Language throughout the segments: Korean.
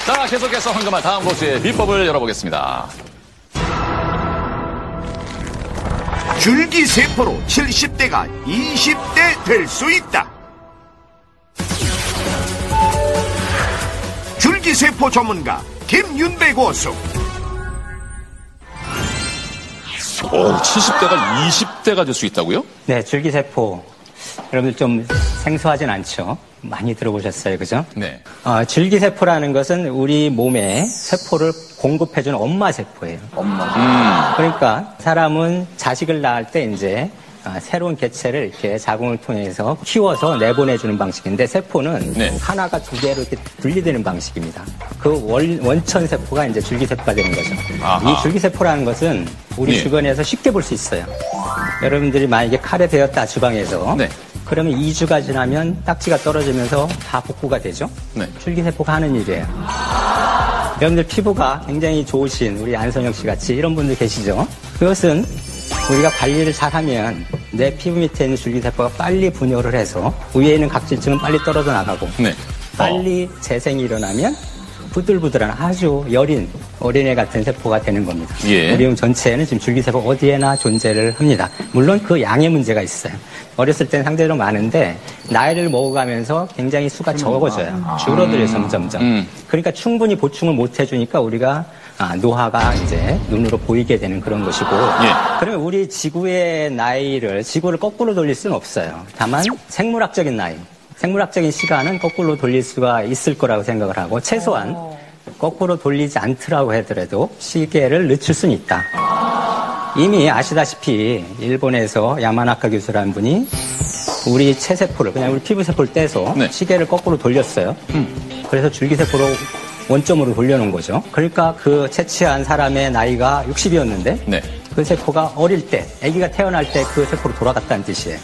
자, 계속해서 황금알 다음 코스의 비법을 열어보겠습니다. 줄기세포로 70대가 20대 될 수 있다. 줄기세포 전문가 김윤배 고수. 70대가 20대가 될 수 있다고요? 네, 줄기세포. 여러분들 좀 생소하진 않죠? 많이 들어보셨어요, 그죠? 네. 줄기세포라는 것은 우리 몸에 세포를 공급해주는 엄마 세포예요. 그러니까 사람은 자식을 낳을 때 이제 새로운 개체를 이렇게 자궁을 통해서 키워서 내보내주는 방식인데 세포는 네. 하나가 두 개로 이렇게 분리되는 방식입니다. 그 원천 세포가 이제 줄기세포가 되는 거죠. 아하. 이 줄기세포라는 것은 우리 네. 주변에서 쉽게 볼 수 있어요. 여러분들이 만약에 칼에 베었다 주방에서 네. 그러면 2주가 지나면 딱지가 떨어지면서 다 복구가 되죠. 네. 줄기세포가 하는 일이에요. 여러분들 피부가 굉장히 좋으신 우리 안선영 씨 같이 이런 분들 계시죠. 그것은 우리가 관리를 잘하면 내 피부 밑에 있는 줄기세포가 빨리 분열을 해서 위에 있는 각질층은 빨리 떨어져 나가고 네. 빨리 재생이 일어나면 부들부들한 아주 여린 어린애 같은 세포가 되는 겁니다. 예. 우리 몸 전체에는 지금 줄기세포 어디에나 존재를 합니다. 물론 그 양의 문제가 있어요. 어렸을 땐 상대적으로 많은데 나이를 먹어가면서 굉장히 수가 적어져요. 줄어들어요, 점점점. 그러니까 충분히 보충을 못 해주니까 우리가 노화가 이제 눈으로 보이게 되는 그런 것이고. 예. 그러면 우리 지구의 나이를, 지구를 거꾸로 돌릴 수는 없어요. 다만 생물학적인 나이, 생물학적인 시간은 거꾸로 돌릴 수가 있을 거라고 생각을 하고 최소한 거꾸로 돌리지 않더라고 하더라도 시계를 늦출 수는 있다. 이미 아시다시피 일본에서 야마나카 교수라는 분이 우리 체세포를 그냥 우리 피부세포를 떼서 네. 시계를 거꾸로 돌렸어요. 그래서 줄기세포로 원점으로 돌려놓은 거죠. 그러니까 그 채취한 사람의 나이가 60이었는데 네. 그 세포가 어릴 때, 아기가 태어날 때 그 세포로 돌아갔다는 뜻이에요.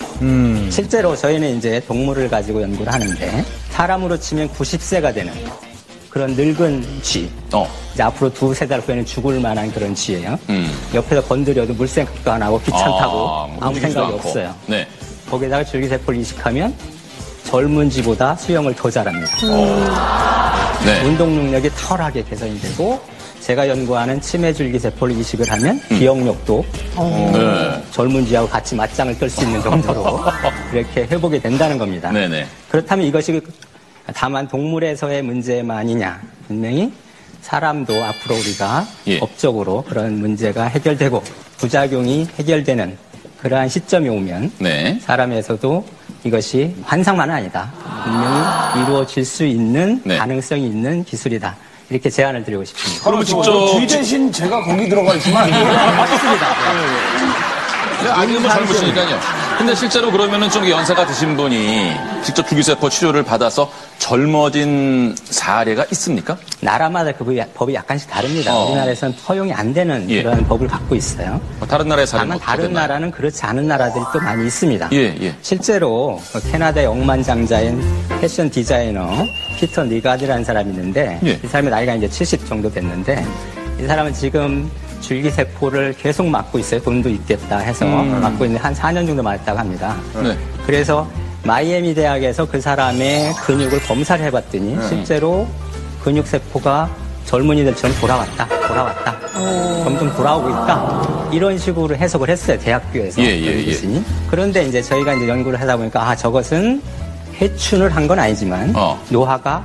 실제로 저희는 이제 동물을 가지고 연구를 하는데 사람으로 치면 90세가 되는 그런 늙은 쥐. 이제 앞으로 두세 달 후에는 죽을 만한 그런 쥐예요. 옆에서 건드려도 물 생각도 안 하고 귀찮다고 아무 생각이 않고. 없어요. 네. 거기에다가 줄기세포를 이식하면 젊은 쥐보다 수영을 더 잘합니다. 네. 운동 능력이 탁월하게 개선이 되고 제가 연구하는 치매 줄기세포를 이식을 하면 기억력도 네. 젊은 쥐하고 같이 맞짱을 떨 수 있는 정도로 이렇게 회복이 된다는 겁니다. 네네. 그렇다면 이것이 다만 동물에서의 문제만이냐? 분명히 사람도 앞으로 우리가 예. 법적으로 그런 문제가 해결되고 부작용이 해결되는 그러한 시점이 오면 네. 사람에서도 이것이 환상만은 아니다. 분명히 이루어질 수 있는 네. 가능성이 있는 기술이다. 이렇게 제안을 드리고 싶습니다. 그러면 직접 쥐 대신 제가 거기 들어가 있으면 맞습니다. 아직은 젊으시니까요. 근데 실제로 그러면은 좀 연세가 드신 분이 직접 줄기세포 치료를 받아서 젊어진 사례가 있습니까? 나라마다 그 법이 약간씩 다릅니다. 우리나라에서는 허용이 안 되는 예. 그런 법을 갖고 있어요. 다른 나라의 사례는 다만 어떻게 다른 됐나요? 나라는 그렇지 않은 나라들이 또 많이 있습니다. 예, 예. 실제로 캐나다의 억만장자인 패션 디자이너 피터 니가드라는 사람이 있는데 예. 이 사람의 나이가 이제 70 정도 됐는데 이 사람은 지금 줄기세포를 계속 맞고 있어요. 돈도 있겠다 해서 맞고 있는데 한 4년 정도 맞았다고 합니다. 네. 그래서 마이애미 대학에서 그 사람의 근육을 검사를 해봤더니 실제로 근육세포가 젊은이들처럼 돌아왔다. 점점 돌아오고 있다. 이런 식으로 해석을 했어요. 대학교에서. 예. 교수님. 그런데 이제 저희가 이제 연구를 하다 보니까 저것은 해춘을 한 건 아니지만 노화가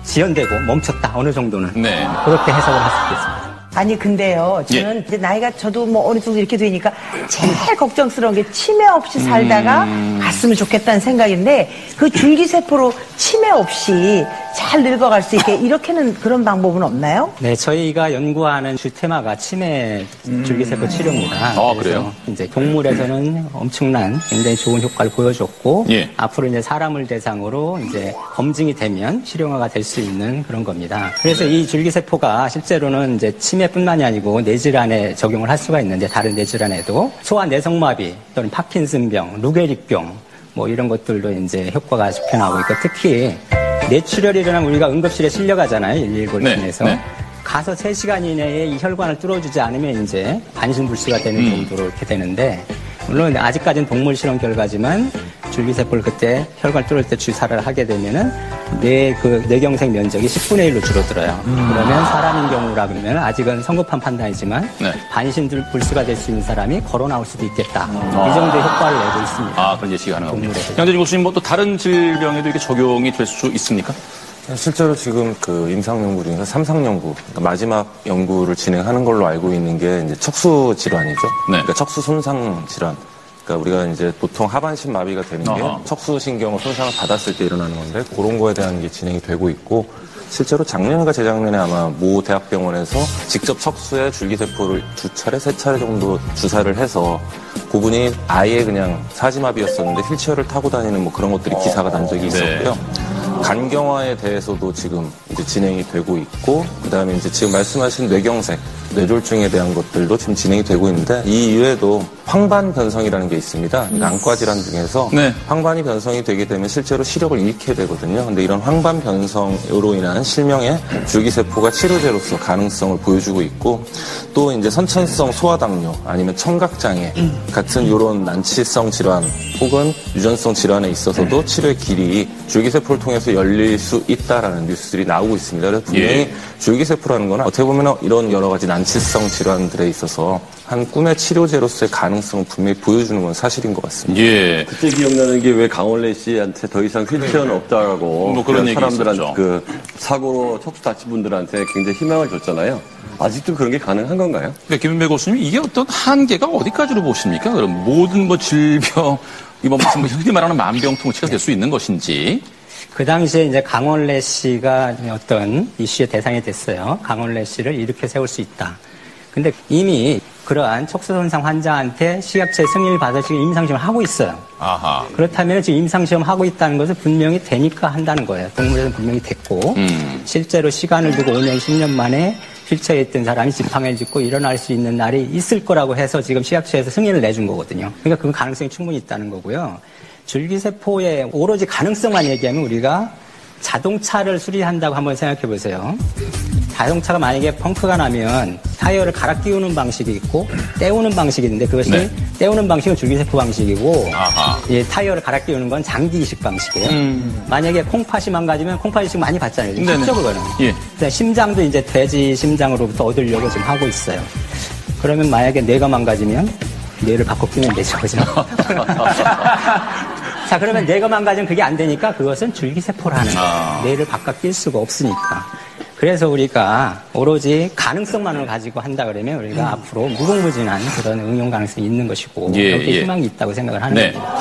지연되고 멈췄다. 어느 정도는. 네. 그렇게 해석을 할 수 있겠습니다. 아니 근데요 저는 이제 나이가 저도 뭐 어느 정도 이렇게 되니까 제일 걱정스러운 게 치매 없이 살다가 갔으면 좋겠다는 생각인데 그 줄기세포로 치매 없이 잘 늙어갈 수 있게 이렇게는 그런 방법은 없나요? 네, 저희가 연구하는 주 테마가 치매 줄기세포 치료입니다. 그래요? 이제 동물에서는 엄청난 굉장히 좋은 효과를 보여줬고 예. 앞으로 이제 사람을 대상으로 이제 검증이 되면 실용화가 될 수 있는 그런 겁니다. 그래서 이 줄기세포가 실제로는 이제 치매뿐만이 아니고 뇌질환에 적용을 할 수가 있는데 다른 뇌질환에도 소아 내성마비 또는 파킨슨병, 루게릭병 뭐 이런 것들도 이제 효과가 나타나고 있고 특히 뇌출혈이라는 우리가 응급실에 실려가잖아요. 119를 네, 통해서. 네. 가서 3시간 이내에 이 혈관을 뚫어주지 않으면 이제 반신불수가 되는 정도로 이렇게 되는데 물론 아직까지는 동물 실험 결과지만 줄기세포를 그때 혈관 뚫을 때 주사를 하게 되면은 뇌경색 면적이 10분의 1로 줄어들어요. 그러면 사람인 경우라 그러면 아직은 성급한 판단이지만 네. 반신불수가 될 수 있는 사람이 걸어 나올 수도 있겠다. 이 정도의 효과를 내고 있습니다. 아, 그런 예측이 가능합니다. 동물에서. 양재진 교수님, 뭐 또 다른 질병에도 이렇게 적용이 될 수 있습니까? 실제로 지금 그 임상 연구 중에서 삼상 연구, 그러니까 마지막 연구를 진행하는 걸로 알고 있는 게 이제 척수 질환이죠. 네. 그러니까 척수 손상 질환. 그러니까 우리가 이제 보통 하반신 마비가 되는 게 아하. 척수 신경을 손상을 받았을 때 일어나는 건데 그런 거에 대한 게 진행이 되고 있고 실제로 작년인가 재작년에 아마 모 대학병원에서 직접 척수에 줄기세포를 2차례, 3차례 정도 주사를 해서 그분이 아예 그냥 사지마비였었는데 휠체어를 타고 다니는 뭐 그런 것들이 기사가 난 적이 있었고요. 간경화에 대해서도 지금 이제 진행이 되고 있고, 그 다음에 이제 지금 말씀하신 뇌경색, 뇌졸중에 대한 것들도 지금 진행이 되고 있는데, 이 이외에도 황반 변성이라는 게 있습니다. 그러니까 안과 질환 중에서 네. 황반이 변성이 되게 되면 실제로 시력을 잃게 되거든요. 근데 이런 황반 변성으로 인한 실명의 줄기세포가 치료제로서 가능성을 보여주고 있고, 또 이제 선천성 소화당뇨 아니면 청각장애 같은 이런 난치성 질환 혹은 유전성 질환에 있어서도 치료의 길이 줄기세포를 통해서 열릴 수 있다라는 뉴스들이 나오고 있습니다. 그래서 분명히 줄기세포라는 건 어떻게 보면 이런 여러 가지 난치성 질환들에 있어서 한 꿈의 치료제로서의 가능성을 분명히 보여주는 건 사실인 것 같습니다. 예. 그때 기억나는 게 왜 강원래 씨한테 더 이상 휠체어는 없다라고 뭐 그런 얘기 사람들한테 있었죠. 그 사고로 척수 다친 분들한테 굉장히 희망을 줬잖아요. 아직도 그런 게 가능한 건가요? 그러니까 김은배 교수님, 이게 어떤 한계가 어디까지로 보십니까? 그럼 모든 뭐 질병, 이뭐 무슨 뭐 흔히 말하는 만병통치가 될 수 있는 것인지. 그 당시에 이제 강원래 씨가 어떤 이슈의 대상이 됐어요. 강원래 씨를 이렇게 세울 수 있다. 근데 이미 그러한 척수손상 환자한테 식약처의 승인을 받아 지금 임상시험을 하고 있어요. 아하. 그렇다면 지금 임상시험 하고 있다는 것은 분명히 되니까 한다는 거예요. 동물에서는 분명히 됐고 실제로 시간을 두고 5년, 10년 만에 휠체어에 있던 사람이 지팡이를 짚고 일어날 수 있는 날이 있을 거라고 해서 지금 식약처에서 승인을 내준 거거든요. 그러니까 그 가능성이 충분히 있다는 거고요. 줄기세포의 오로지 가능성만 얘기하면 우리가 자동차를 수리한다고 한번 생각해 보세요. 자동차가 만약에 펑크가 나면 타이어를 갈아 끼우는 방식이 있고 떼우는 방식이 있는데 그것이 네. 떼우는 방식은 줄기세포 방식이고 아하. 이 타이어를 갈아 끼우는 건 장기 이식 방식이에요. 만약에 콩팥이 망가지면 콩팥 이식 많이 받잖아요. 네네. 쉽죠 그거는. 예. 그다음에 심장도 이제 돼지 심장으로부터 얻으려고 지금 하고 있어요. 그러면 만약에 뇌가 망가지면 뇌를 바꿔 끼면 되죠, 그죠? 자, 그러면 뇌가 망가지면 그게 안 되니까 그것은 줄기세포라는 거예요. 뇌를 바꿔 낄 수가 없으니까. 그래서 우리가 오로지 가능성만을 가지고 한다 그러면 우리가 앞으로 무궁무진한 그런 응용 가능성이 있는 것이고 예, 여기에 예. 희망이 있다고 생각을 하는 네. 겁니다.